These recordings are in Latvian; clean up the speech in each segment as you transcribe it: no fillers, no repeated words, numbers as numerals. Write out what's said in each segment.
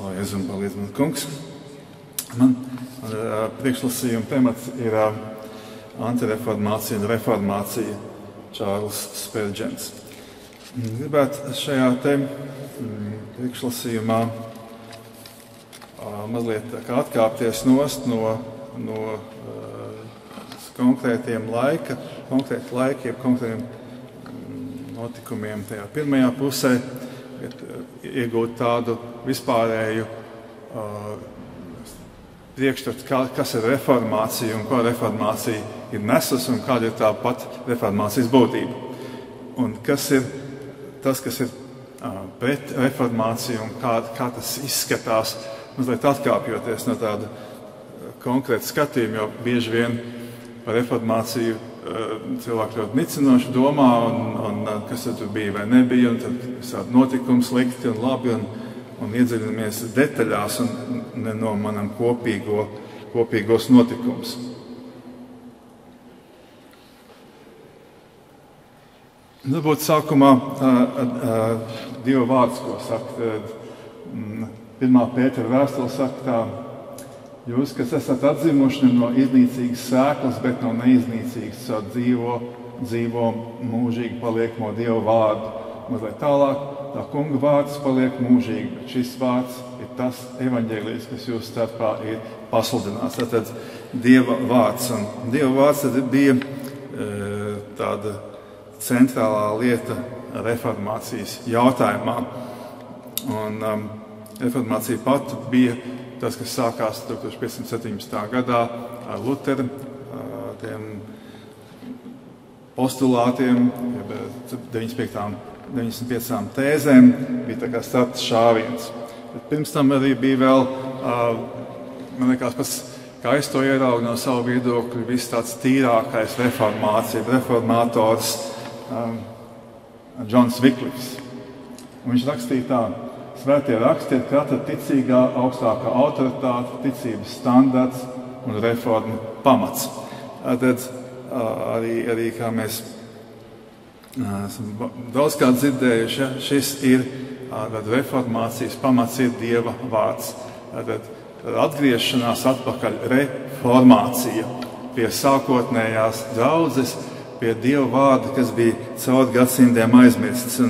Slavēs un palīdz man, kungs. Man priekšlasījuma temats ir antireformācija un reformācija, Čārls Spērģens. Gribētu šajā priekšlasījumā mazliet atkāpties nost no konkrētiem laikiem, konkrētiem notikumiem tajā pirmajā pusē, iegūt tādu vispārēju priekšstatu, kas ir reformācija un ko reformācija ir nesus un kāda ir tā pat reformācijas būtība. Un kas ir tas, kas ir pret reformāciju un kā tas izskatās, mazliet atkāpjoties no tāda konkrēta skatījuma, jo bieži vien par reformāciju cilvēki ļoti nicinoši domā, un kas tur bija vai nebija, un tad visādi notikumi slikti un labi, un iedziļinamies detaļās un nenomanam kopīgos notikumus. Varbūt sākumā divi vārds, ko saka. 1. Pētera vēstule saka tā: jūs, kas esat atzimuši ne no iznīcīgas sēklas, bet no neiznīcīgas dzīvo mūžīgi paliekamo Dieva vārdu. Mazliet tālāk, tā kunga vārds paliek mūžīgi, bet šis vārds ir tas evaņģēlijs, kas jūsu starpā ir pasludināts. Tātad Dieva vārds. Un Dieva vārds bija tāda centrālā lieta reformācijas jautājumā. Un reformācija pati bija tas, kas sākās 1517. gadā ar Lutera tiem postulātiem, 95 tēzēm, bija tā kā starta šāviens. Bet pirms tam arī bija vēl, man liekas, pats, kā es to ieraugu no savu viedokļu, viss tāds tīrākais reformātors Džons Viklifs. Un viņš rakstīja tā: Svētie raksti ir katra ticīgā augstākā autoritāte, ticības standarts un reformu pamats. Tad arī kā mēs esam daudzkārt dzirdējuši, šis ir reformācijas pamats, ir Dieva vārds. Tad atgriešanās atpakaļ, reformācija pie sākotnējās draudzes, pie Dieva vārda, kas bija caur gadsimtiem aizmirsts.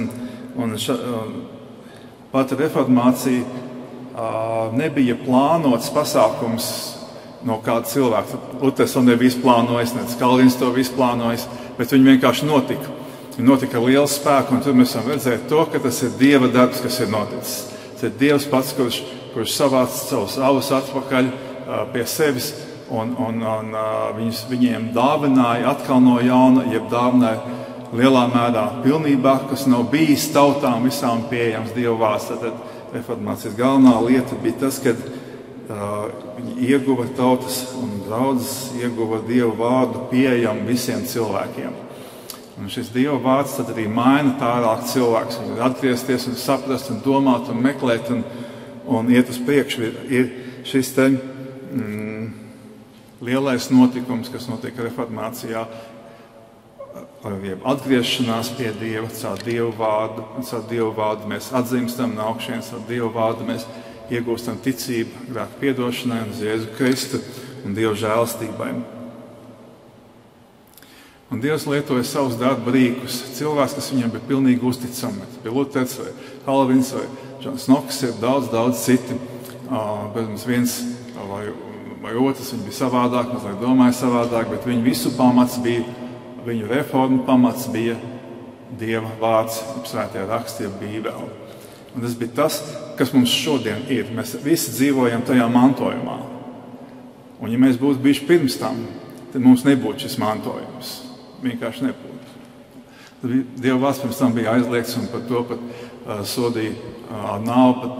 Pat reformācija nebija plānots pasākums no kāda cilvēka. Luters to nebija izplānojis, ne Kalvins to bija izplānojis, bet viņi vienkārši notika. Viņi notika ar lielu spēku, un tur mēs varam redzēt to, ka tas ir Dieva darbs, kas ir noticis. Tas ir Dievs pats, kurš savāc savus avus atpakaļ pie sevis, un viņiem dāvināja atkal no jauna, jeb dāvināja lielā mērā pilnībā, kas nav bijis tautām visām pieejams Dieva vārds. Tad reformācijas galvenā lieta bija tas, ka viņi ieguva tautas un draudzes, ieguva Dieva vārdu pieejamu visiem cilvēkiem. Un šis Dieva vārds tad arī maina tālāk cilvēks. Viņi var atgriezties un saprast un domāt un meklēt un iet uz priekšu. Ir šis te lielais notikums, kas notiek reformācijā, atgriešanās pie Dieva, caur Dievu vārdu. Caur Dievu vārdu mēs atzimstam no augšienes, caur Dievu vārdu mēs iegūstam ticību grēku piedošanai un uz Jēzu Kristu un Dieva žēlastībai. Un Dievs lietoja savus darba rīkus. Cilvēks, kas viņam bija pilnīgi uzticami. Bija Luters vai Kalvins vai Džons Knoks, ir daudz citi. Protams, viens vai otrs, viņi bija savādāk, mazliet domāja savādāk, bet viņu visu pamats bija, viņu reformu pamats bija Dieva vārds, svētie raksti, Bībele. Un tas bija tas, kas mums šodien ir. Mēs visi dzīvojam tajā mantojumā. Un ja mēs būtu bijuši pirms tam, tad mums nebūtu šis mantojums. Vienkārši nebūtu. Dieva vārds pirms tam bija aizliegts un par to pat sodīja nāvu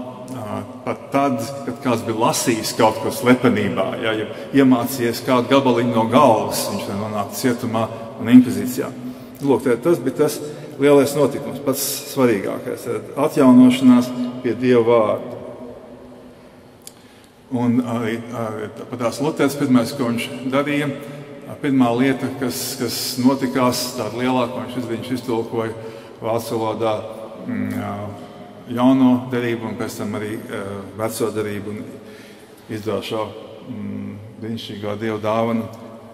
pat tad, kad kāds bija lasījis kaut ko slepenībā, ja iemācījies kādu gabaliņu no galvas, viņš var nonākt cietumā un inkvizīcijā. Lūk, tas bija tas lielais notikums, pats svarīgākais. Atjaunošanās pie Dieva vārda. Un arī pat tās Luters pirmais, ko viņš darīja, pirmā lieta, kas notikās, tāda lielāka, viņš iztulkoja vācu valodā jauno derību un pēc tam arī veco derību un izdeva šo brīnišķīgo Dieva dāvanu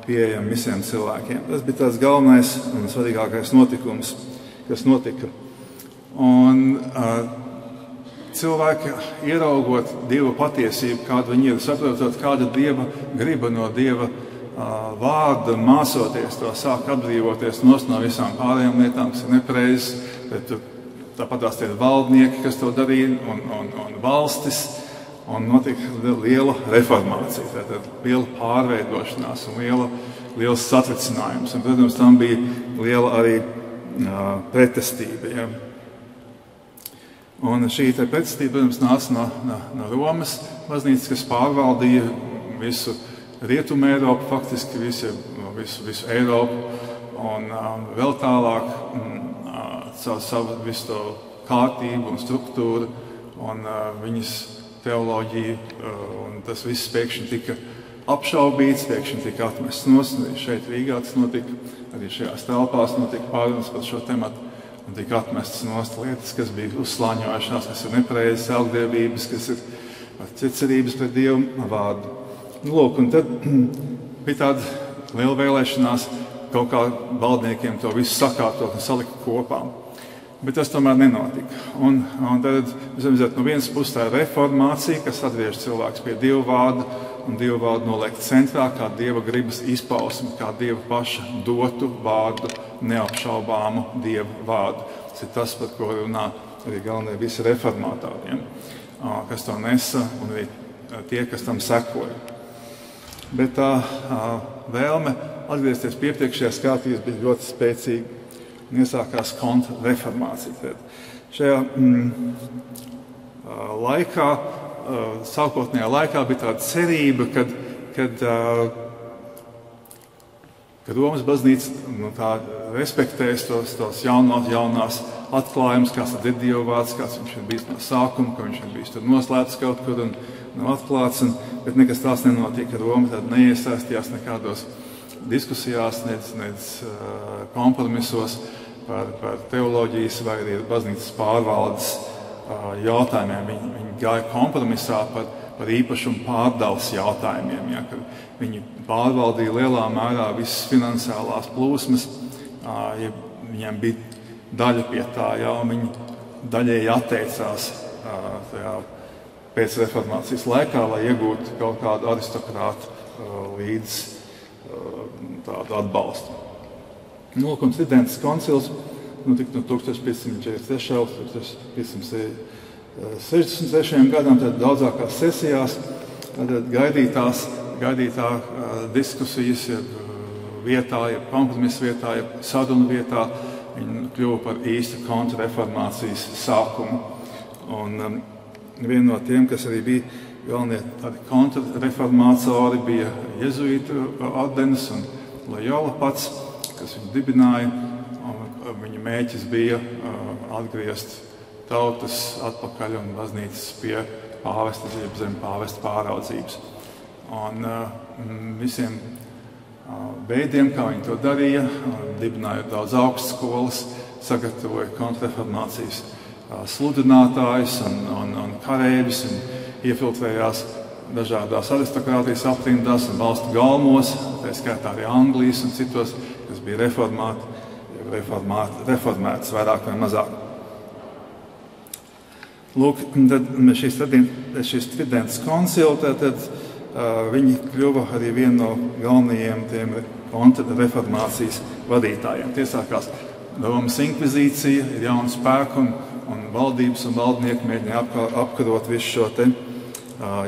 pieejam visiem cilvēkiem. Tas bija tāds galvenais un svarīgākais notikums, kas notika. Un cilvēki, ieraugot Dieva patiesību, kāda viņi ir, saprotot, kāda Dieva griba no Dieva vārda, mācoties to, sāk atbrīvoties no visām pārējām lietām, kas ir nepareizas, bet tāpat tās tie valdnieki, kas to darīja, un valstis, un notika liela reformācija, tātad liela pārveidošanās un liels satricinājums. Un, protams, tam bija liela arī pretestība. Ja. Un šī pretestība, protams, nāca no Romas baznīcas, kas pārvaldīja visu Rietumu Eiropu, faktiski visu Eiropu, un vēl tālāk savu visu to kārtību un struktūru, un viņas teoloģiju, un tas viss pēkšņi tika apšaubīts, pēkšņi tika atmests nost, arī šeit Rīgā tas notika, arī šajās telpās notika pārunas par šo tematu, un tika atmestas nost lietas, kas bija uzslāņojušās, kas ir nepareizas augdievības, kas ir ķecerības pret Dievu vārdu. Lūk, un tad bija tāda liela vēlēšanās kaut kā valdniekiem to visu sakārtot un salikt kopā. Bet tas tomēr nenotika. Un tad no vienas puses tā ir reformācija, kas atgriež cilvēks pie Dieva vārda un Dieva vārdu noliek centrā kā Dieva gribas izpausme, kā Dieva paša dotu vārdu, neapšaubāmu Dieva vārdu. Tas ir tas, par ko runā arī galvenie visi reformātoriem, kas to nesa un arī tie, kas tam sekoja. Bet tā vēlme atgriezties pie iepriekšējās kārtības bija ļoti spēcīga un iesākās kontrreformācija. Šajā laikā, sākotnējā laikā bija tāda cerība, kad Romas baznīca respektēs tos jaunās atklājumus, kāds ir Dieva vārds, kāds viņš ir bijis no sākuma, ka viņš ir bijis tur noslēpts kaut kur un nav atklāts, bet nekas tās nenotika. Roma tad neiesaistījās nekādos diskusijās, nec kompromisos par teoloģijas vai arī baznīcas pārvaldes jautājumiem. Viņi gāja kompromisā par īpašumu pārdales jautājumiem, ja, kad viņi pārvaldīja lielā mērā visas finansiālās plūsmas, ja viņiem bija daļa pie tā, ja, un viņi daļēji atteicās pēc reformācijas laikā, lai iegūtu kaut kādu aristokrātu līdz tādu atbalstu. Un Tridentes koncils notika no 1543. līdz 1563. gadam, tad daudzākās sesijās, tad gaidītā diskusijas vietā, kompromisa vietā, sarunu vietā, viņi kļuva par īstu kontrreformācijas sākumu. Un viena no tiem, kas arī bija galvenie kontrreformātori, bija jezuītu ordenis un Loyola pats, kas viņu dibināja. Viņa mērķis bija atgriezt tautas atpakaļ un baznīcas pie pāvesta, zem pāvesta pāraudzības. Un visiem veidiem, kā viņi to darīja, dibināja daudz augstskolas, sagatavoja kontrreformācijas sludinātājus un kareivus un iefiltrējās dažādās aristokrātijas aprindās un valstu galmos, tā skaitā arī Anglijas un citos, kas bija reformētas vairāk vai mazāk. Lūk, tad šīs Tridentes koncili, tad viņi kļuva arī viena no galvenajiem tiem kontrreformācijas vadītājiem. Tiesākās Romas inkvizīcija, ir jauna spēka un valdības un valdnieki mēģināja apkarot visu šo te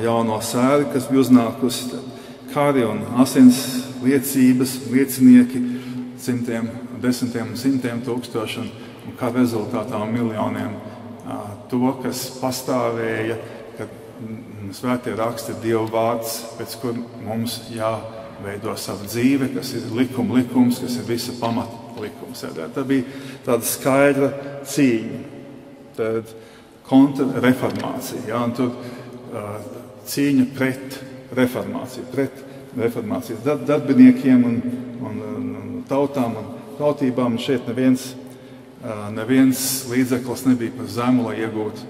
jauno sēri, kas bija uznākusi, kari un asins liecības, liecinieki desmitiem un simtiem tūkstoši, un kā rezultātā miljoniem to, kas pastāvēja, kad svētie raksti ir Dieva vārds, pēc kur mums jāveido savu dzīve, kas ir likums, kas ir visa pamatlikums. Tā bija tāda skaidra cīņa, tad kontrreformācija, ja, un tur cīņa pret reformācijas darbiniekiem un tautām un tautībām. Šeit neviens līdzeklis nebija par zemu, lai iegūtu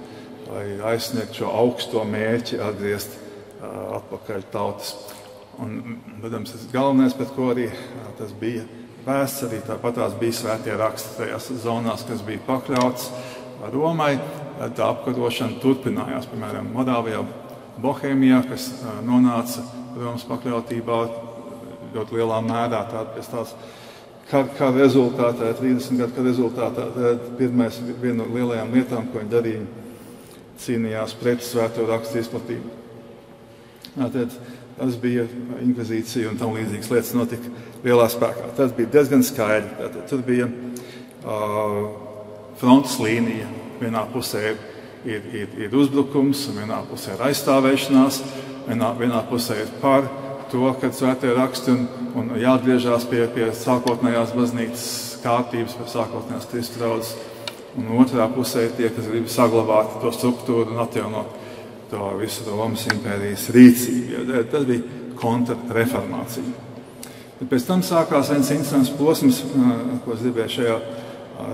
aizsniegt šo augsto mērķi atgriezt atpakaļ tautas. Un, protams, tas galvenais, pret ko arī tas bija vērsts, arī tāpat tās bija svētie raksti tajās zonās, kas bija pakļauts Romai. Tā apkarošana turpinājās, piemēram, Moldāvijā, Bohēmijā, kas nonāca Romas pakļautībā ļoti lielā mērā. Pēc tās kara rezultātā, 30 gadu kara rezultātā, viena no lielajām lietām, ko viņi darīja, cīnījās pret svēto rakstu izplatību. Tas bija inkvizīcija un tam līdzīgas lietas notika lielā spēkā. Tas bija diezgan skaidri. Tur bija frontes līnija. Vienā pusē ir uzbrukums, un vienā pusē ir aizstāvēšanās, vienā pusē ir par to, kad svētie raksti un jāatgriežās pie sākotnējās baznīcas kārtības, pie sākotnējās Kristus draudzes. Un otrā pusē ir tie, kas grib saglabāt to struktūru un atjaunot to visu Romas impērijas rīcību. Tas bija kontrreformācija. Pēc tam sākās viens interesants posms, ko es gribēju šajā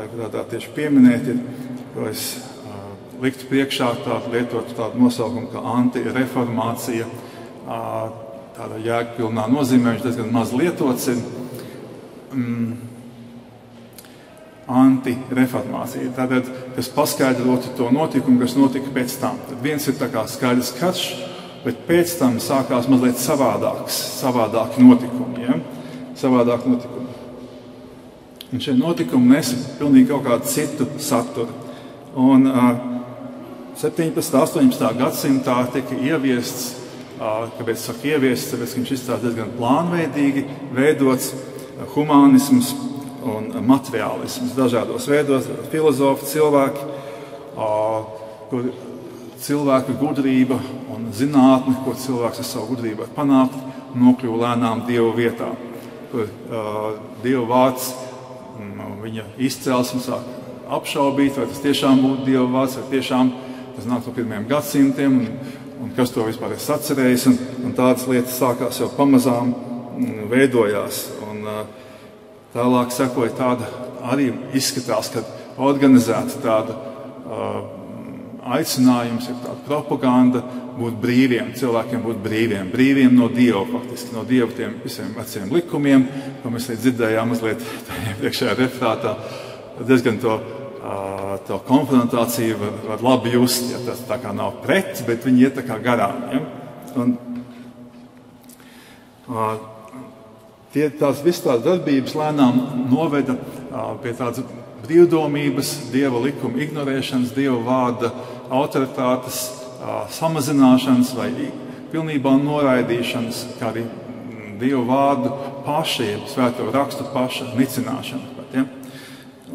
reportāžā tieši pieminēt, ko es liktu priekšā lietot tādu nosaukumu kā antireformācija. Tāda jēgpilnā nozīmē, viņš diezgan maz lietots ir antireformācija. Tātad, kas paskaidrotu to notikumu, kas notika pēc tam. Tad viens ir tā kā skaidrs karš, bet pēc tam sākās mazliet savādāki notikumi. Ja? Savādāki notikumi. Un šie notikumi nesa pilnīgi kaut kādu citu saturu. Un 17. 18. gadsimtā tika ieviests, kāpēc saka ieviests, tāpēc, ka viņš izstrādās diezgan plānveidīgi veidots humānisms un materiālisms dažādos veidos, filozofi, cilvēki, kur cilvēka gudrība un zinātne, ko cilvēks ar savu gudrību var panākt, nokļuva lēnām Dieva vietā, kur Dieva vārds, viņa izcelsme sāk apšaubīt, vai tas tiešām būtu Dieva vārds, vai tiešām tas nāk no pirmiem gadsimtiem, un kas to vispār ir sacerējis, un tādas lietas sākās jau pamazām veidojās. Un tālāk sekoja tāda, arī izskatās, ka organizēta tāda aicinājums, ir tāda propaganda būt brīviem, cilvēkiem būt brīviem no Dieva, faktiski, no Dieva tiem visiem veciem likumiem, ko mēs dzirdējām mazliet priekšējā referātā, diezgan to konfrontāciju var labi just, ja tas tā kā nav pret, bet viņi iet tā kā garām. Ja? Un, visas tās darbības lēnām noveda pie tādas brīvdomības, Dieva likuma ignorēšanas, Dieva vārda autoritātes samazināšanas vai pilnībā noraidīšanas, kā arī Dieva vārdu paša, svēto rakstu paša nicināšana. Ja?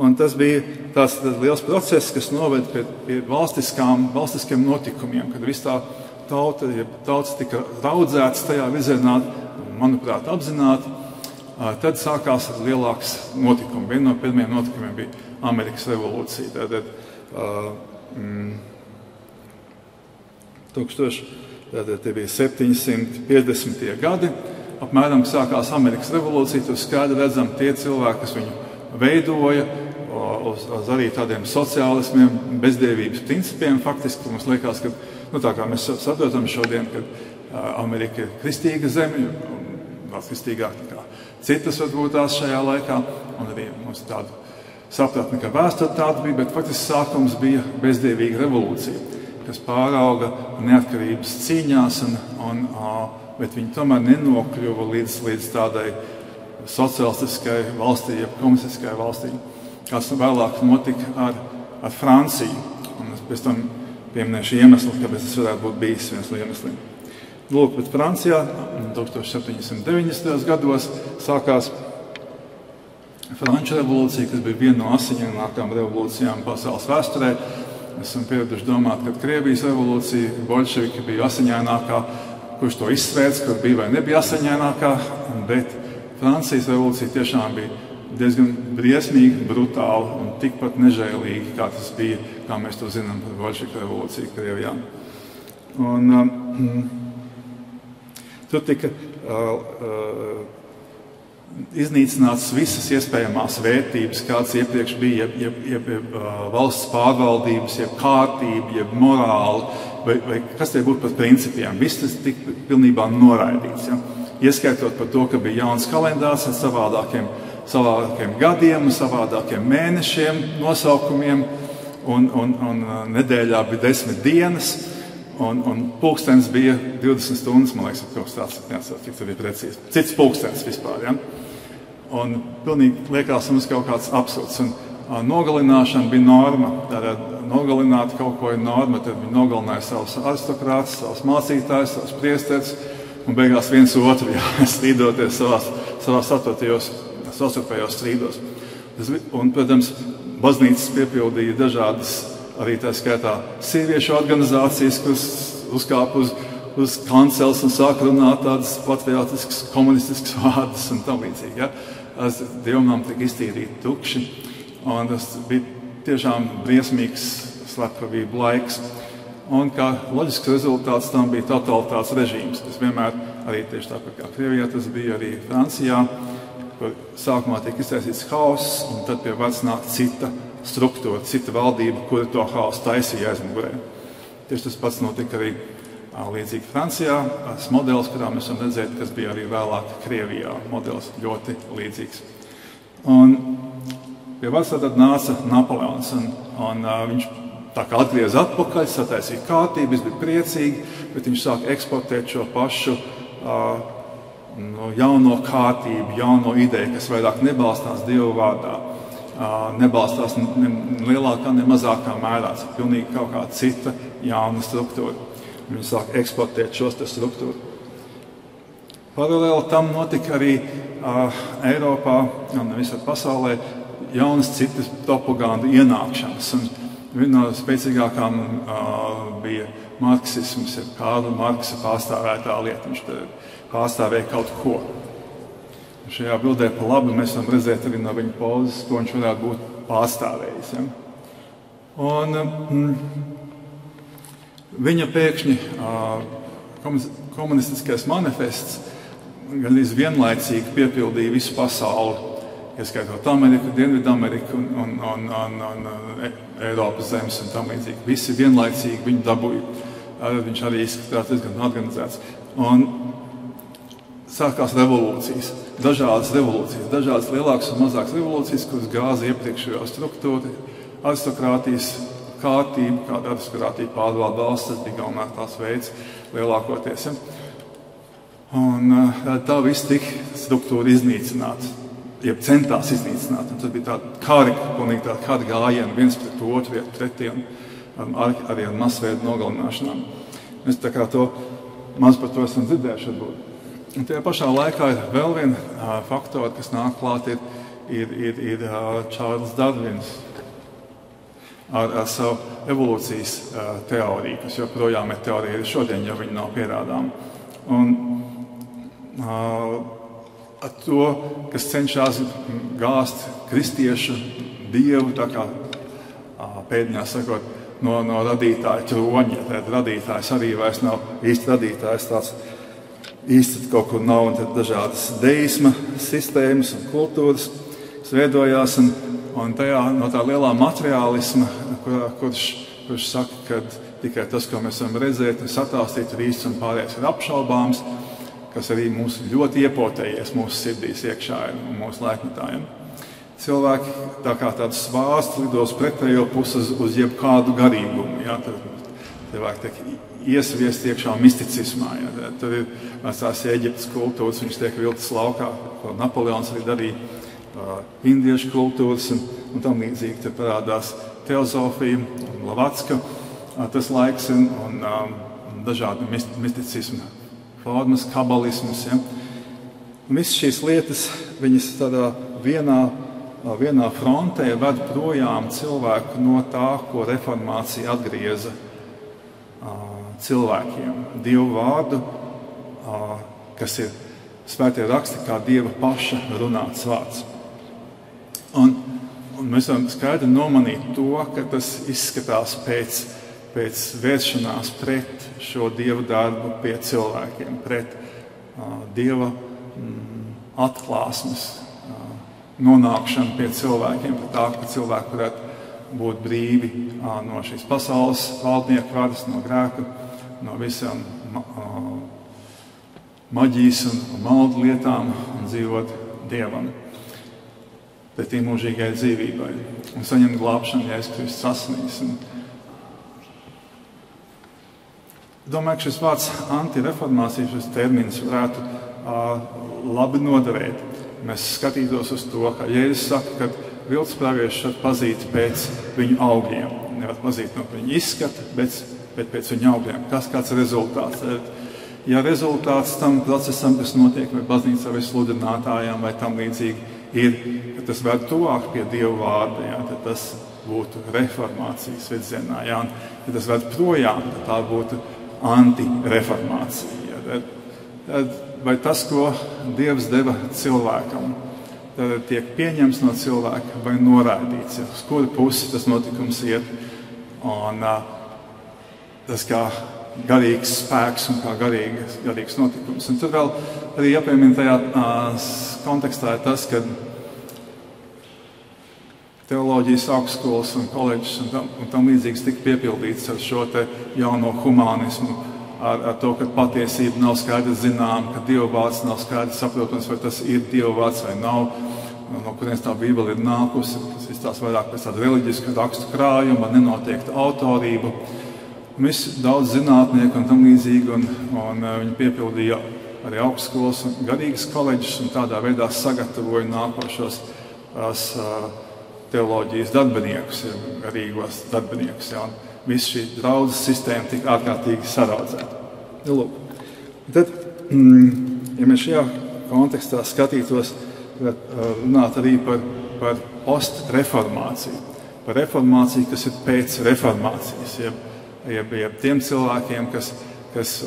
Un tas bija tāds liels process, kas noved pie valstiskiem notikumiem, kad viss tā tauts tika raudzēts tajā virzienā, manuprāt, apzināti. Tad sākās lielāks notikums. Viena no pirmajiem notikumiem bija Amerikas revolūcija. Tātad 750. gadi, apmēram sākās Amerikas revolūcija. Tur skaidri redzam tie cilvēki, kas viņu veidoja uz arī tādiem sociālismiem, bezdievības principiem. Faktiski mums liekas, ka, tā kā mēs saprotam šodien, ka Amerika ir kristīga zeme, vēl kristīgāk nekā citas varbūt tās šajā laikā, un arī mums tādu sapratni, ka vēsture tāda bija, bet faktiski sākums bija bezdievīga revolūcija, kas pārauga neatkarības cīņās, bet viņi tomēr nenokļuva līdz tādai sociālistiskai valstī, ja komunistiskai valstī, kas vēlāk notika ar Franciju. Un es pēc tam pieminēšu iemeslu, kāpēc tas varētu būt bijis viens no iemesliem. Lūk, bet Francijā 1790. gados sākās Franču revolūcija, kas bija viena no asiņainākām revolūcijām pasaules vēsturē. Esam pieraduši domāt, ka Krievijas revolūcija, bolševiki bija asiņainākā, kurš to izsvērts, kur bija vai nebija asiņainākā, bet Francijas revolūcija tiešām bija diezgan briesmīga, brutāla un tikpat nežēlīga, kā tas bija, kā mēs to zinām par bolševiku revolūciju Krievijā. Un tur tika iznīcināts visas iespējamās vērtības, kādas iepriekš bija, jeb valsts pārvaldības, jeb kārtība, jeb morāli, vai kas tie būtu par principiem. Viss tas tika pilnībā noraidīts. Ja? Ieskaitot par to, ka bija jauns kalendārs ar savādākiem gadiem, savādākiem mēnešiem, nosaukumiem, un nedēļā bija 10 dienas, un pulkstenis bija 20 stundas, man liekas, kaut kas tāds, neatceros, cik tas bija precīzi. Cits pulkstenis vispār, ja? Un pilnīgi liekas mums kaut kāds absurds. Un nogalināšana bija norma. Tātad nogalināt kaut ko ir norma, tad viņi nogalināja savus aristokrātus, savus mācītājus, savus priesterus, un beigās viens otru strīdoties savās savstarpējos strīdos. Un, protams, baznīcas piepildīja dažādas, arī tā skaitā sieviešu organizācijas, kuras uzkāpa uz kanceles un sāka runāt tādas patriotiskas, komunistiskas vārdas un tam līdzīgi. Ja? Dievnam tika iztīrīti tukši, un tas bija tiešām briesmīgs slepkavību laiks. Un kā loģisks rezultāts tam bija totalitārs režīms. Tas vienmēr arī tieši tāpat kā Krievijā, tas bija arī Francijā, kur sākumā tika iztaisīts haoss, un tad pie varas nāk cita struktūra, cita valdība, kura to haosu taisīja aizmugurē. Tieši tas pats notika arī līdzīgi Francijā. Tas modelis, kurā mēs varam redzēt, kas bija arī vēlāk Krievijā. Modelis ļoti līdzīgs. Un pie varas tad nāca Napoleons, un viņš tā kā atgriez atpakaļ, sataisīja kārtību, viņš bija priecīgi, bet viņš sāka eksportēt šo pašu jauno kārtību, jauno ideju, kas vairāk nebalstās Dievu vārdā, nebalstās ne lielākā, ne mazākā mērā. Tas ir pilnīgi kaut kā cita jauna struktūra. Viņi sāk eksportēt šos te struktūru. Paralēli tam notika arī Eiropā un visur pasaulē jaunas citas propaganda ienākšanas. Un viena no spēcīgākām bija marksisms, ir Kārla Marksa pārstāvētā lieta. Viņš pārstāvēja kaut ko. Un šajā bildē pa labi mēs varam redzēt arī no viņa pozas, ko viņš varētu būt pārstāvējis. Ja? Un viņa pēkšņi komunistiskais manifests gandrīz vienlaicīgi piepildīja visu pasauli, ieskaitot Ameriku, Dienvidameriku un Eiropas zemes un tam līdzīgi. Visi vienlaicīgi viņu dabūja. Viņš arī izskatās diezgan organizēts. Un sākās revolūcijas, dažādas lielākas un mazākas revolūcijas, kuras gāza iepriekšējo struktūru, aristokrātijas kārtību, kāda aristokrātija pārvalda valsts, tas bija galvenā tās veids lielākoties. Ja? Un tā viss tika struktūra iznīcināta, jeb centās iznīcināt. Un tas bija tāda kara gājiena viens pret otru, pretiem, arī ar masveidu nogalināšanām. Mēs tā kā to maz par to esam dzirdējuši varbūt. Un tajā pašā laikā ir vēl viena faktora, kas nāk klāt, ir Čārls Darvins ar savu evolūcijas teoriju, kas joprojām ir teorija arī šodien, jo viņi nav pierādām. Un ar to, kas cenšas gāzt kristiešu dievu, tā kā pēdiņā sakot, no radītāja troņa. Tad radītājs arī vairs nav īsti radītājs, tāds īsti kaut kur nav, un tad dažādas deisma sistēmas un kultūras, kas veidojās, un tajā no tā lielā materiālisma, kurš saka, ka tikai tas, ko mēs varam redzēt, ir satāstīt ar īsts un pārējais ir apšaubāms, kas arī mūs ļoti iepotējies mūsu sirdīs iekšā un mūsu laikmetājiem. Cilvēki tā kā tāds svārsts lidos pretējo pusi uz jebkādu garīgumu. Ja? Tad cilvēki tiek iesviest iekšā misticismā. Ja? Tur ir tās Eģiptes kultūras, viņas tiek viltas laukā, ko Napoleons arī darīja, indiešu kultūras un tam līdzīgi. Te parādās teozofija, Blavatska, tas laiks un dažādi misticisma formas, kabalisms. Ja? Visas šīs lietas, viņas tādā vienā frontē ved projām cilvēku no tā, ko reformācija atgrieza cilvēkiem. Dievu vārdu, kas ir svētie raksti kā Dieva paša runāts vārds. Un mēs varam skaidri nomanīt to, ka tas izskatās pēc vēršanās pret šo Dieva darbu pie cilvēkiem, pret Dieva atklāsmes nonākšanu pie cilvēkiem, pie tā, ka cilvēki varētu būt brīvi no šīs pasaules valdnieku varas, no grēka, no visām maģijas un maldu lietām un dzīvot Dievam, pretī mūžīgai dzīvībai un saņemt glābšanu, ja Jēzus Kristus asinīs. Domāju, ka šis vārds antireformācija, šis termins varētu labi noderēt. Mēs skatītos uz to, ka Jēzus saka, ka viltus praviešus var pazīt pēc viņu augļiem. Nevar pazīt no viņa izskata, bet pēc viņa augļiem. Kāds ir rezultāts? Ja rezultāts tam procesam, kas notiek vai baznīcā vai sludinātājām vai tam līdzīgi, ir, ka tas ved tuvāk pie Dieva vārda, jā, tad tas būtu reformācijas virzienā. Jā, ja tas ved projām, tad tā būtu antireformācija. Jā, vai tas, ko Dievs deva cilvēkam, tad tiek pieņemts no cilvēka vai noraidīts, ja, uz kuru pusi tas notikums iet. Un tas kā garīgs spēks un kā garīgs notikums. Un tur vēl arī jāpiemina tajā kontekstā ir tas, ka teoloģijas augstskolas un koledžas un tam līdzīgas tika piepildīts ar šo te jauno humānismu, ar to, ka patiesība nav skaidri zinām, ka Dieva vārds nav skaidri saprotams, vai tas ir Dieva vārds vai nav, no kurienes tā Bībele ir nākusi. Tas izstās vairāk pēc tāda reliģiska rakstu krājuma, nenoteikta autorība. Visi daudz zinātnieku un tam līdzīgi, un viņi piepildīja arī augstskolas un garīgas koledžas un tādā veidā sagatavoja nākošos teoloģijas darbiniekus, garīgos darbiniekus. Ja, viss šī draudzes sistēma tika ārkārtīgi saraudzēta. Tad, ja mēs šajā kontekstā skatītos, runāt arī par postreformāciju, par reformāciju, kas ir pēc reformācijas, jeb tiem cilvēkiem,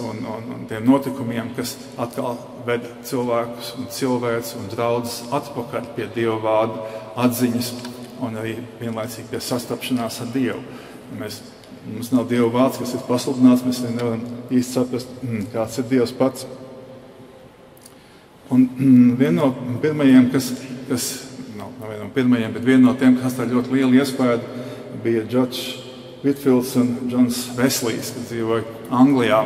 un tiem notikumiem, kas atkal ved cilvēkus un cilvēks un draudzes atpakaļ pie Dieva vārda atziņas un arī vienlaicīgi pie sastapšanās ar Dievu. Mums nav Dieva vārds, kas ir pasludināts, mēs nevaram īsti saprast, kāds ir Dievs pats. Un viena no pirmajiem, viena no tiem, kas tā ļoti lielu iespēju, bija Džordžs Whitfields un Džons Veslijs, kas dzīvoja Anglijā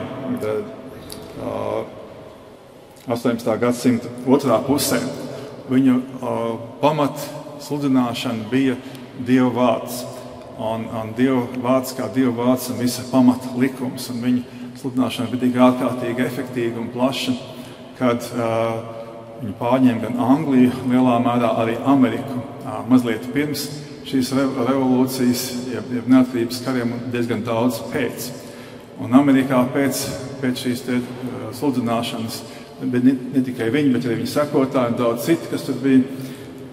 18. gadsimta otrā pusē. Viņu pamat sludināšana bija Dieva vārds. Un Dieva vārds kā Dieva vārds un visa pamata likums. Un viņa sludināšana bija tik ārkārtīgi efektīva un plaša, kad viņi pārņēma gan Angliju, lielā mērā arī Ameriku mazliet pirms šīs revolūcijas, jeb neatkarības kariem un diezgan daudz pēc. Un Amerikā pēc šīs sludināšanas bija ne tikai viņi, bet arī viņi sekotāji un daudz citi, kas tur bija.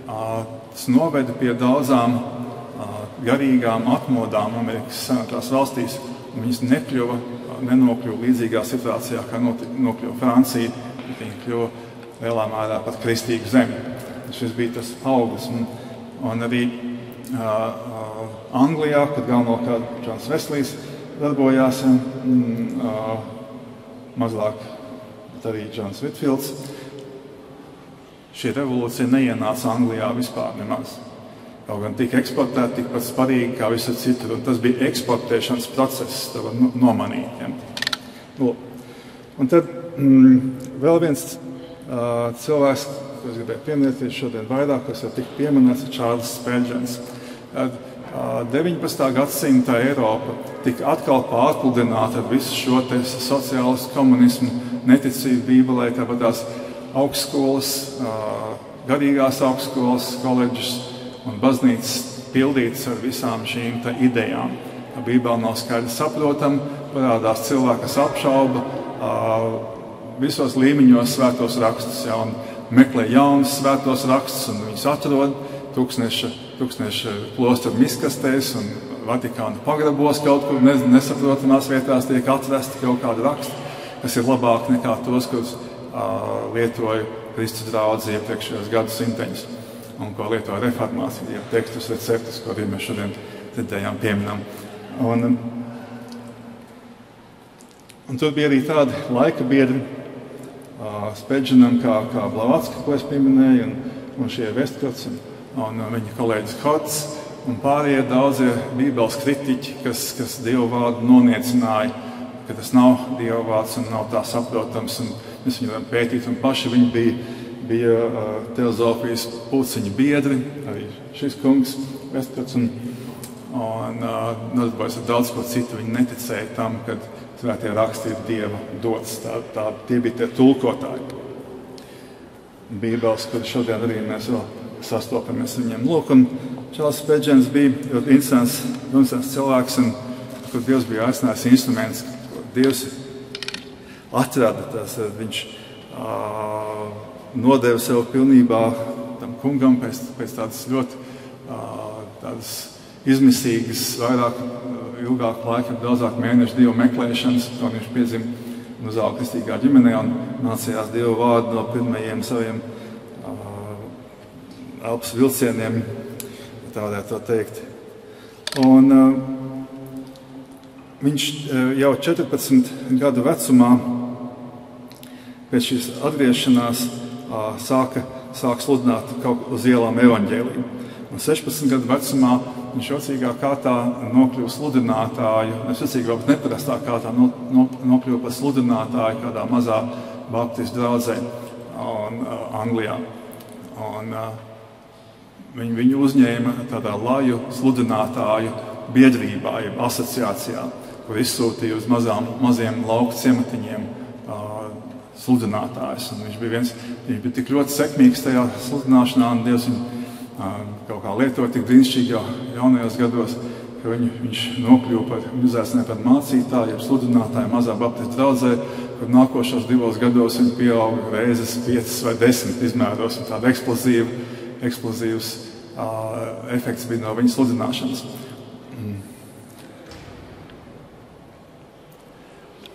Tas noveda pie daudzām garīgām atmodām Amerikas Savienotās valstīs. Viņas nenokļuva līdzīgā situācijā, kā nokļuva Francija. Viņa kļuva lielā mērā pat kristīgu zemi. Šis bija tas augurs. Un arī Anglijā, kad galvenokārt Džons Veslijs darbojās, mazāk arī Džons Whitfields, šī revolūcija neienāca Anglijā vispār nemaz. Kaut gan tika eksportēta tikpat sparīgi kā visur citur, un tas bija eksportēšanas process, tā var nomanīt. Ja. Un tad vēl viens cilvēks, ko es gribēju pieminēt šodien vairāk, kas jau tika pieminēts, ir Čārlis Spērģens. 19. gadsimta Eiropa tika atkal pārpludināta ar visu šo sociālismu, komunismu, neticību Bībelē, tāpat tās augstskolas, garīgās augstskolas, koledžas un baznīcas pildītas ar visām šīm idejām. Bībele nav skaidri saprotama, parādās cilvēki, kas apšauba visos līmeņos svētos rakstus, ja, un meklē jaunus svētos rakstus, un viņus atrod tūkstneša klosteru miskastēs un Vatikāna pagrabos kaut kur nesaprotamās vietās tiek atrasti kaut kādi raksti, kas ir labāk nekā tos, kurus lietoja Kristus draudze iepriekšējos gadsimteņus un ko lietoja reformācija, tekstus, receptus, ko arī mēs šodien dzirdējām pieminam. Un tur bija arī tādi laika biedri, Spedženam, kā Blavatska, ko es pieminēju, un šie Vestkots un viņa kolēģis Hots, un pārējie daudzie bībeles kritiķi, kas Dievu vārdu noniecināja, ka tas nav Dieva vārds un nav tā saprotams, un mēs viņu varam pētīt, un paši viņi bija teozofijas pulciņu biedri, arī šis kungs Vestkots, un nodarbojas ar daudz ko citu. Viņi neticēja tam, ka svētie raksti ir Dieva dots. Tie bija tie tulkotāji. Bībeles, kur šodien arī mēs vēl sastopamies viņiem. Lūk, un Čārls Spedžens bija ļoti interesants cilvēks, un kur Dievs bija aicinājis instruments, ko Dievs atrada. Viņš nodeva sev pilnībā tam kungam pēc tādas ļoti tādas izmisīgas, ilgāku laiku, daudzāk mēnešu Dievu meklēšanas, ko viņš piedzima un uzauga kristīgā ģimenē un mācījās Dievu vārdu no pirmajiem saviem elpas vilcieniem, tā varētu to teikt. Un viņš jau 14 gadu vecumā pēc šīs atgriešanās sāk sludināt kaut uz ielām evaņģēliju. Un 16 gadu vecumā viņš jocīgā kārtā nokļuva sludinātāju, jocīgā, bet neparastā kārtā nokļuva par sludinātāju kādā mazā baptistu draudzē Anglijā. Un viņu uzņēma tādā laju sludinātāju biedrībā, jeb asociācijā, kur izsūtīja uz maziem lauku ciematiņiem sludinātājus. Un viņš bija tik ļoti sekmīgs tajā sludināšanā, un Dievs viņu kaut kā lietot tik brīnišķīgi jau jaunajos gados, ka viņš nokļuva par uzaicinājumu par mācītāju, jeb sludinātāju mazā baptistu draudzē, kur nākošos 2 gados viņa pieauga reizes 5 vai 10 izmēros, un tāda eksplozīvs efekts bija no viņa sludināšanas.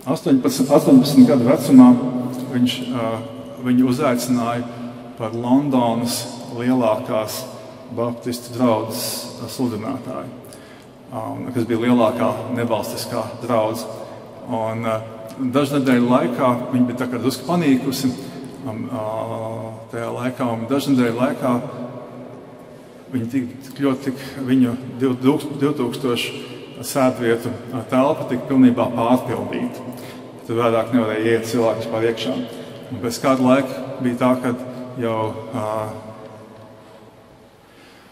18 gadu vecumā viņu uzaicināja par Londonas lielākās baptistu draudzes sludinātāju, kas bija lielākā nevalstiskā draudze. Un dažu nedēļu laikā viņa bija tā kā drusku panīkusi tajā laikā, un dažu nedēļu laikā viņu 2000 sēdvietu telpa tika pilnībā pārpildīta. Tur vairāk nevarēja iet cilvēkus pār iekšā. Un pēc kāda laika bija tā, kad jau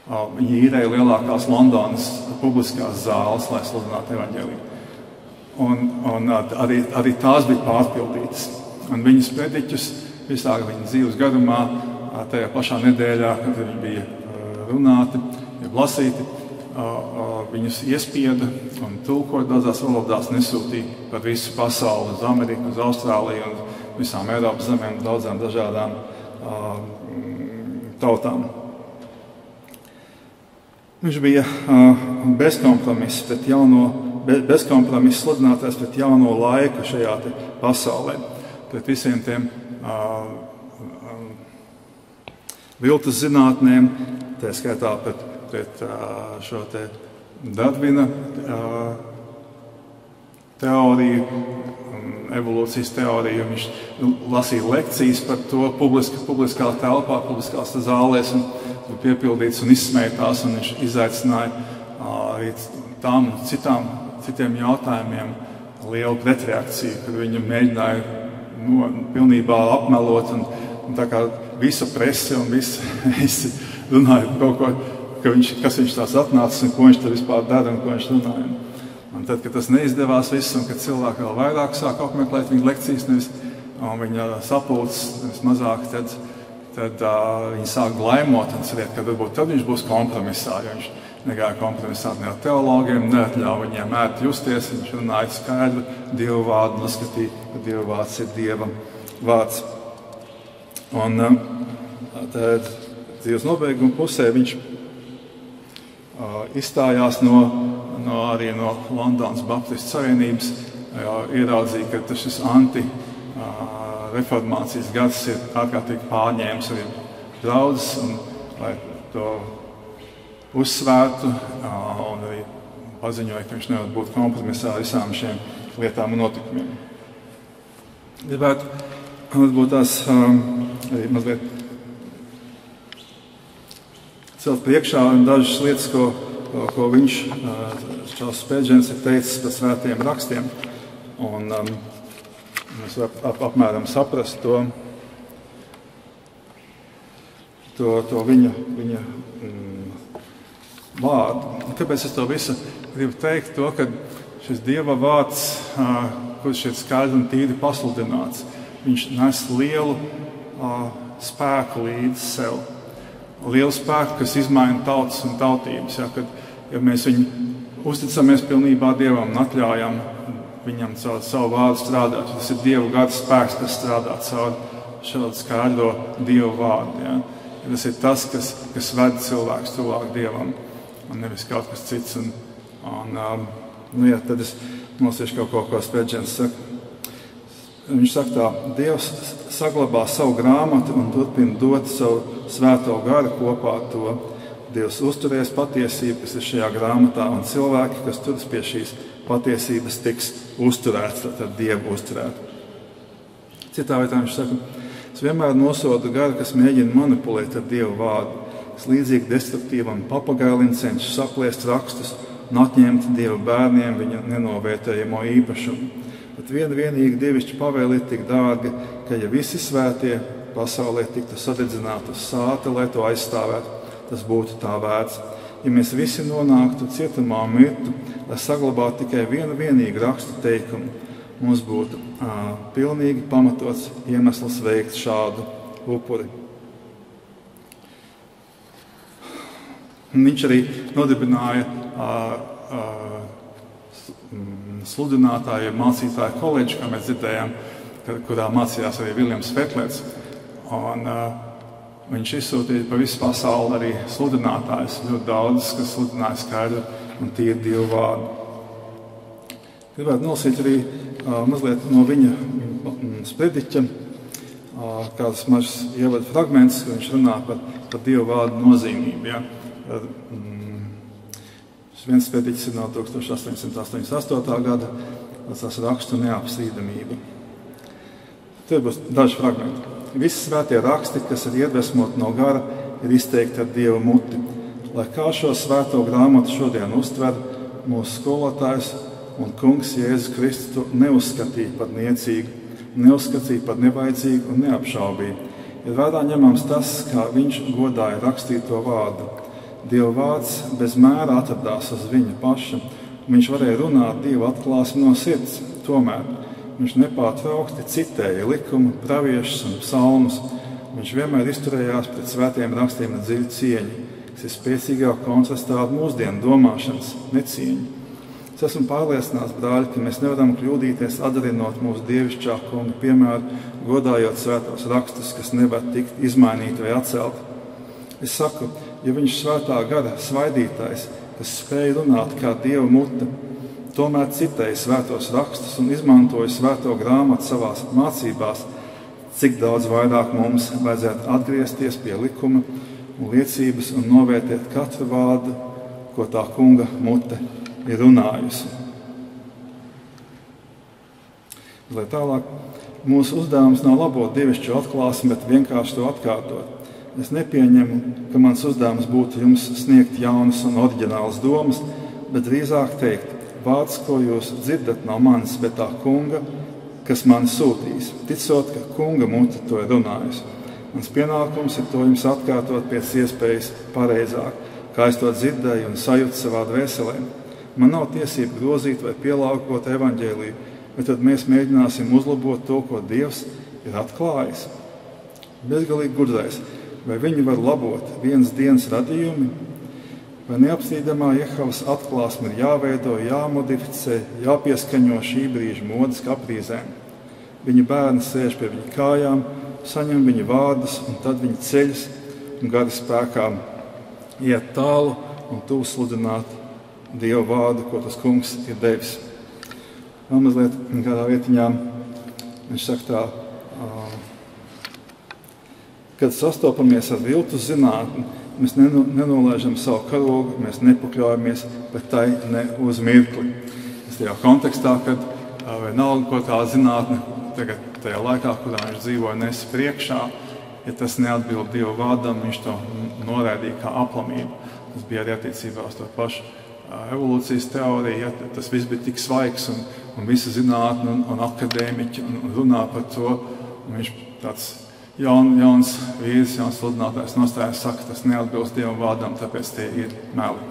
viņi īrēja lielākās Londonas publiskās zāles, lai sludinātu evaņģēliju. Un arī tās bija pārpildītas. Un viņas prediķus visā viņa dzīves garumā, tajā pašā nedēļā, kad viņi bija runāti, jeb lasīti, viņus iespieda un tulkoja daudzās valodās, nesūtīja par visu pasauli, uz Ameriku, uz Austrāliju un visām Eiropas zemēm, daudzām dažādām tautām. Viņš bija bezkompromiss sludinātājs pret jauno laiku šajā pasaulē, pret visiem tiem viltus zinātnēm, tā skaitā pret šo te Darvina teoriju, evolūcijas teoriju. Viņš lasīja lekcijas par to publiskā telpā, publiskās zālēs, un piepildīts un izsmētās, un viņš izaicināja arī tām citiem jautājumiem lielu pretreakciju, kad viņi mēģināja pilnībā apmelot, un tā kā visa prese un visi runāja par kaut ko, kas viņš tās atnācis un ko viņš tad vispār dara un ko viņš runāja. Un tad, kad tas neizdevās viss, un kad cilvēki vēl vairāk sāk apmeklēt viņa lekcijas, nevis viņa sapulces, nevis mazāk, tad viņi sāk glaimot un cerēt, ka varbūt tad viņš būs kompromisā, jo viņš negāja kompromisāt ne ar teologiem, neatļauj viņiem ērt justies, viņš runāja skaidru Dievu vārdu un uzskatīja, ka Dieva vārds ir Dieva vārds. Un tad dzīves nobeiguma pusē viņš izstājās arī no Londonas Baptistu savienības, ieraudzīja, ka šis reformācijas gads ir ārkārtīgi pārņēmis arī draudzes, un lai to uzsvērtu un arī paziņoja, ka viņš nevar būt kompromisā ar visām šiem lietām un notikumiem. Gribētu varbūt tās arī mazliet celt priekšā dažas lietas, ko viņš, Čārls Spērģens, ir teicis par svētajiem rakstiem. Un mēs varam apmēram saprast to viņa vārdu. Kāpēc es to visu gribu teikt? To, ka šis Dieva vārds, kurš ir skaidri un tīri pasludināts, viņš nes lielu spēku līdz sev. Lielu spēku, kas izmaina tautas un tautības. Ja mēs viņu uzticamies pilnībā Dievam un atļaujam viņam caur savu vārdu strādāt, tas ir Dieva gada spēks, kas strādā caur šādu skaidro Dievu vārdu. Ja? Tas ir tas, kas ved cilvēkus tuvāk Dievam, un nevis kaut kas cits. Tad es nosiešu kaut ko Spērģens saka. Viņš saka tā: Dievs saglabā savu grāmatu un turpina dot savu svēto garu kopā ar to. Dievs uzturēs patiesību, kas ir šajā grāmatā, un cilvēki, kas turas pie šīs patiesības, tiks uzturēts, tad Dievu uzturēt. Citā vietā viņš saka: es vienmēr nosodu garu, kas mēģina manipulēt ar Dievu vārdu, kas līdzīgi destruktīvam papagailim cenšas saplēst rakstus un atņemt Dieva bērniem viņa nenovērtējamo īpašumu. Bet vienīgi dievišķi pavēle ir tik dārga, ka ja visi svētie pasaulē tiktu sadedzināti uz sāta, lai to aizstāvētu, tas būtu tā vērts. Ja mēs visi nonāktu cietumā un mirtu, lai saglabātu tikai vienīgu rakstu teikumu, mums būtu pilnīgi pamatots iemesls veikt šādu upuri. Viņš arī nodibināja sludinātāju mācītāju koledžu, kā mēs dzirdējām, kurā mācījās arī Viljams Fetlets. Viņš izsūtīja pa visu pasauli arī sludinātājus, ļoti daudz, kas sludināja skaidru un tīru Dievu vārdu. Gribētu nolasīt arī mazliet no viņa sprediķa, kādas mažas ievada fragments, kur viņš runā par Dievu vārdu nozīmību. Ja? Viens sprediķis ir no 1888. gada, tas rakstu neapstrīdamība. Tur būs daži fragmenti. Visi svētie raksti, kas ir iedvesmoti no gara, ir izteikti ar Dieva muti. Lai kā šo svēto grāmatu šodien uztver, mūsu skolotājs un kungs Jēzus Kristu neuzskatīja par niecīgu, neuzskatīja par nevajadzīgu un neapšaubīja. Ir vērā ņemams tas, kā viņš godāja rakstīto vārdu. Dieva vārds bez mēra atradās uz viņa paša, un viņš varēja runāt Dieva atklāsmi no sirds. Tomēr viņš nepārtraukti citēja likumu, praviešus un psalmus. Viņš vienmēr izturējās pret svētiem rakstiem ar dziļu cieņu, kas ir spēcīgā kontrastā ar mūsdienu domāšanas necieņu. Es esmu pārliecināts, brāļi, ka mēs nevaram kļūdīties atdarinot mūsu dievišķā kunga piemēru, godājot svētos rakstus, kas nevar tikt izmainīti vai atcelti. Es saku, ja viņš svētā gara svaidītājs, kas spēja runāt kā Dieva mute, tomēr citēja svētos rakstus un izmantoja svēto grāmatu savās mācībās, cik daudz vairāk mums vajadzētu atgriezties pie likuma un liecības un novērtēt katru vārdu, ko tā kunga mute ir runājusi. Lai tālāk, mūsu uzdevums nav labot dievišķo atklāsmi, bet vienkārši to atkārtot. Es nepieņemu, ka mans uzdevums būtu jums sniegt jaunas un oriģinālas domas, bet drīzāk teikt, vārds, ko jūs dzirdat, nav mans, bet tā kunga, kas mani sūtīs, ticot, ka kunga mute to ir runājusi. Mans pienākums ir to jums atkārtot pēc iespējas pareizāk, kā es to dzirdēju un sajūtu savā dvēselē. Man nav tiesība grozīt vai pielāgot evaņģēliju, bet tad mēs mēģināsim uzlabot to, ko Dievs ir atklājis. Bezgalīgi gudrais. Vai viņi var labot vienas dienas radījumi? Vai neapstrīdamā Jehovas atklāsme ir jāveido, jāmodificē, jāpieskaņo šī brīža modes kaprīzēm? Viņa bērni sēž pie viņa kājām, saņem viņa vārdus, un tad viņi ceļas un gari spēkā iet tālu un tuvu sludināt Dieva vārdu, ko tas kungs ir devis. Vēl mazliet kādā vietiņā viņš saka tā, kad sastopamies ar viltus zinātni, mēs nenolaižam savu karogu, mēs nepakļaujamies, bet tai ne uz mirkli. Tas tajā kontekstā, kad vienalga, ko tā zinātne tagad tajā laikā, kurā viņš dzīvoja, nesi priekšā, ja tas neatbild Dieva vārdam, viņš to noraidīja kā aplamību. Tas bija arī attiecībā uz to pašu evolūcijas teoriju, ja tas viss bija tik svaigs un visa zinātne un akadēmiķi un runā par to. Un viņš tāds jauns vīrs, jauns sludinātājs nostājas, saka, tas neatbilst Dievam vārdam, tāpēc tie ir meli.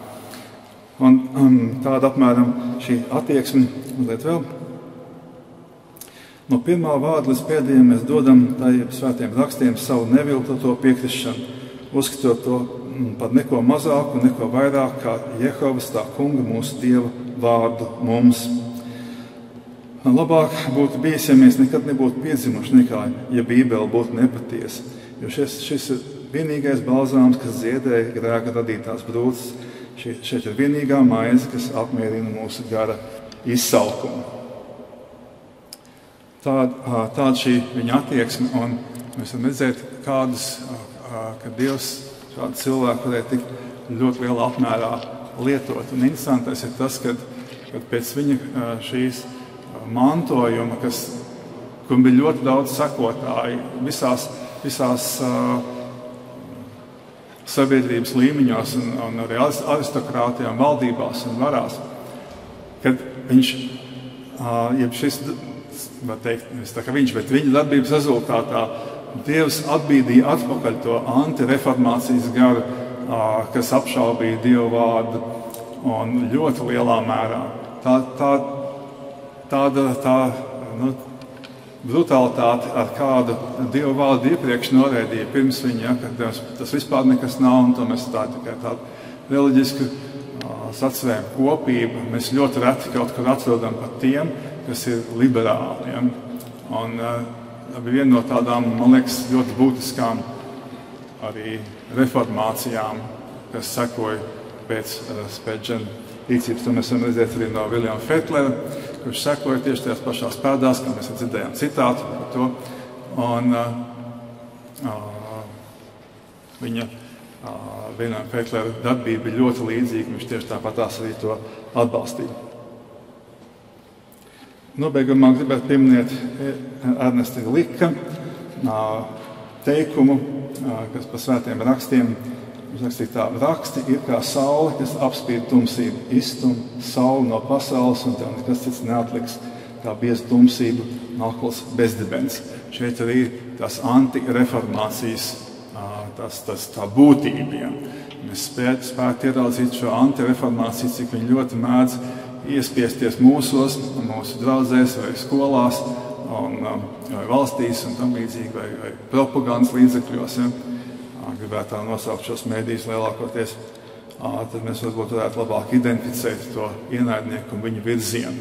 Un tāda apmēram šī attieksme mazliet vēl. No pirmā vārda līdz pēdējiem mēs dodam tajiem svētiem rakstiem savu neviltoto piekrišanu, uzskatot to par neko mazāku, neko vairāk kā Jehovas tā kunga mūsu Dieva vārdu mums. Labāk būtu bijis, ja mēs nekad nebūtu piedzimuši, nekā ja Bībele būtu nepatiesa. Jo šis ir vienīgais balzāms, kas dziedēja grēka radītās brūces. Šeit ir vienīgā maize, kas apmierina mūsu gara izsalkumu. Tāda šī viņa attieksme, un mēs varam redzēt, ka Dievs šādu cilvēku varēja tik ļoti lielā apmērā lietot. Un interesantais ir tas, kad pēc viņa šīs mantojuma, kur bija ļoti daudz sekotāji visās sabiedrības līmeņos un arī aristokrātijām, valdībās un varās, kad viņš, var teikt, nevis tā kā viņš, bet viņa darbības rezultātā Dievs atbīdīja atpakaļ to antireformācijas garu, kas apšaubīja Dievu vārdu, un ļoti lielā mērā. Tāda brutalitāte, ar kādu Dievu vārdu iepriekš noraidīja pirms viņa, ka tas vispār nekas nav, un to mēs tikai tādu reliģisku sacējumu kopību. Mēs ļoti reti kaut kur atrodam par tiem, kas ir liberāli. Ja? Un bija viena no tādām, man liekas, ļoti būtiskām arī reformācijām, kas sekoja pēc Spurgeona rīcības. To mēs varam redzēt arī no Viljama Fetlera, kurš sekoja tieši tajās pašās pēdās, kā mēs dzirdējām citātu par to. Un viņa Viljama Fetlera darbība bija ļoti līdzīga, viņš tieši tāpatās arī to atbalstīja. Nobeigumā gribētu pieminēt Ernesta Glika teikumu, kas par svētiem rakstiem rakstīja tā: raksti ir kā saule, kas apspīd tumsību, izstum sauli no pasaules, un tev nekas cits neatliks kā bieza tumsība un akls bezdibens. Šeit arī tās antireformācijas tā būtība. Ja. Mēs spētu ieraudzīt šo antireformāciju, cik viņi ļoti mēdz iespiesties mūsos, mūsu draudzēs vai skolās, vai valstīs un tam līdzīgi, vai propagandas līdzekļos. Ja. Gribētu tā nosaukt šos mēdījus lielākoties, tad mēs varbūt varētu labāk identificēt to ienaidnieku un viņa virzienu.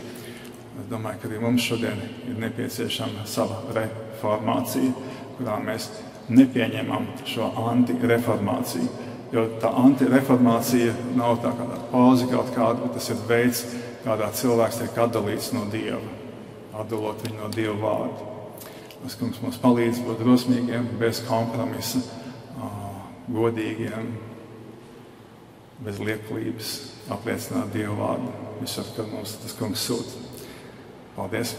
Es domāju, ka arī mums šodien ir nepieciešama sava reformācija, kurā mēs nepieņemam šo antireformāciju. Jo tā antireformācija nav tā kāda pauze kaut kāda, bet tas ir veids, kādā cilvēks tiek atdalīts no Dieva, atdalot viņu no Dieva vārdu. Tas kungs mums palīdz būt drosmīgiem, bez kompromisa, godīgiem, bez lieklības, apliecināt Dieva vārdu. Visur, kad mums tas kungs sūta. Paldies!